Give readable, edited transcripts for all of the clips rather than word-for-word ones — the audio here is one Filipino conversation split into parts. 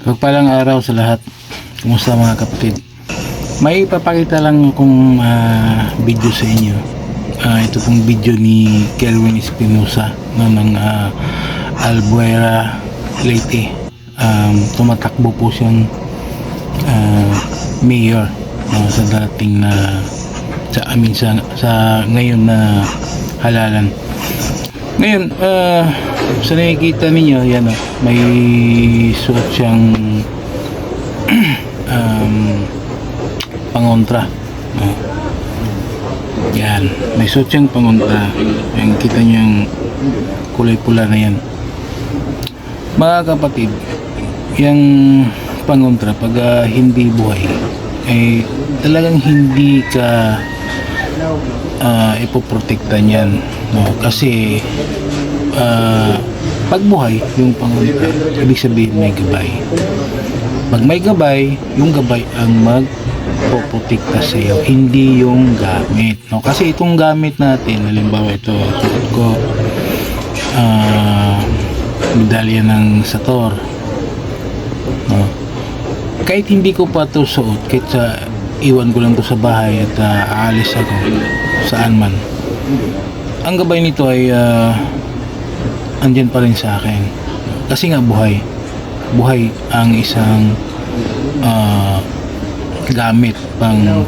Pagpalang araw sa lahat. Kumusta mga kapatid? May papakita lang akong video sa inyo. Ito pong video ni Kelvin Espinosa ng Albuera, Leyte. Tumatakbo po siyang mayor sa dating na sa ngayon na halalan. Ngayon, sa nakikita ninyo, yan may suot siyang pangontra. Yan, may suot siyang pangontra. Yan, kita nyo yung kulay pula na yan. Mga kapatid, yung pangontra, pag hindi buhay, ay talagang hindi ka ipoprotekta niyan, no? Kasi pag buhay yung pangontra, ibig sabihin may gabay. Pag may gabay, yung gabay ang magpoprotekta sa iyo, hindi yung gamit, no? Kasi itong gamit natin, halimbawa ito, suot ko medalya ng Sator, no? Kahit hindi ko pa ito suot, kahit iwan ko lang to sa bahay at aalis ako saan man, ang gabay nito ay andyan pa rin sa akin kasi nga buhay ang isang gamit pang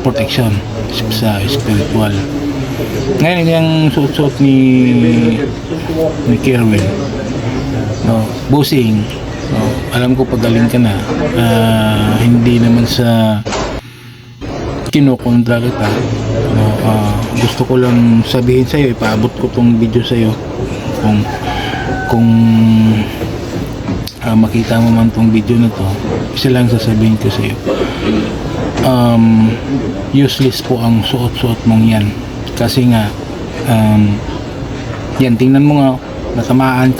protection sa spiritual. Ngayon yung suot ni Kerwin, no, bossing, no, alam ko pagaling ka na, hindi naman sa kinukontra kita, no, gusto ko lang sabihin sa iyo, ipaabot ko tong video sa iyo kung makita mo man tong video na to, isa lang sasabihin ko sa iyo, useless po ang suot-suot mong yan kasi nga yan, tingnan mo nga, natamaan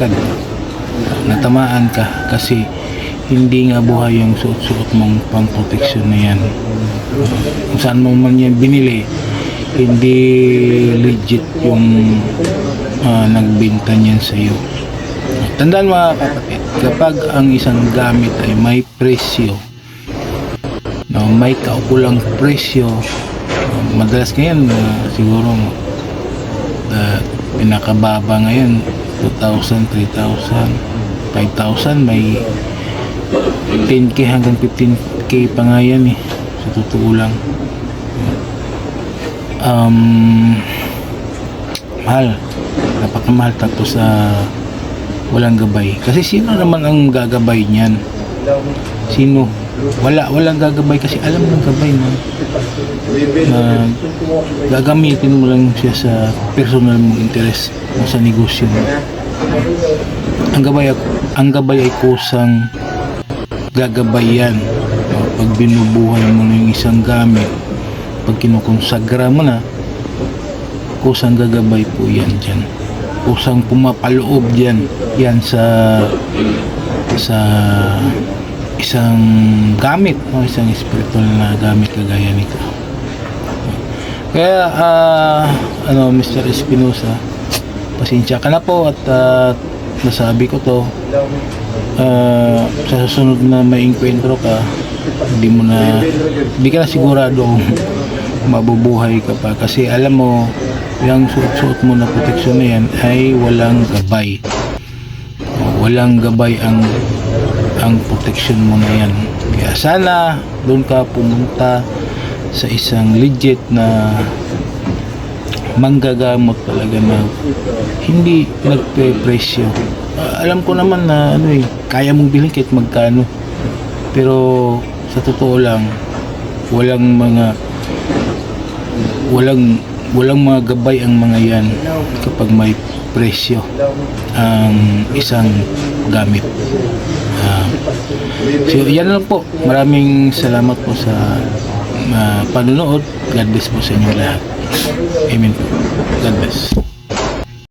ka kasi hindi nga buhay yung suot-suot mong pang protection na yan. Kung saan mo man yan binili, hindi legit yung nagbenta niyan sa iyo. Tandaan mga kapatid, kapag ang isang gamit ay may presyo, no, may kaukulang presyo, madalas ngayon siguro pinakababa ngayon 2,000, 3,000, 5,000, may 10k hanggang 15k pa nga yan sa totoo lang. Mahal, napakamahal, tapos walang gabay. Kasi sino naman ang gagabay niyan? Sino? Walang gagabay kasi alam ng gabay na gagamitin mo lang siya sa personal mong interest o sa negosyo mo. Ang gabay ay kusang gagabayan. Pag binubuhay mo na yung isang gamit, pag kinukonsagra mo na, kusang gagabay po yan dyan, kusang pumapaloob dyan yan sa isang gamit, no? Isang spiritual na gamit kagaya nito. Kaya Mr. Espinosa, pasensya ka na po at nasabi ko to, sa susunod na may enkwentro ka, hindi ka na sigurado mabubuhay ka pa kasi alam mo yung suot-suot mo na proteksyon na yan ay walang gabay. Walang gabay ang protection mo na yan. Kaya sana doon ka pumunta sa isang legit na manggagamot talaga na hindi nagpe-presyo. Alam ko naman na kaya mong bilhin kahit magkano, pero sa totoo lang walang mga gabay ang mga yan kapag may presyo ang isang gamit. So yan lang po, maraming salamat po sa panunood. God bless po sa inyo lahat. Amen po. God bless.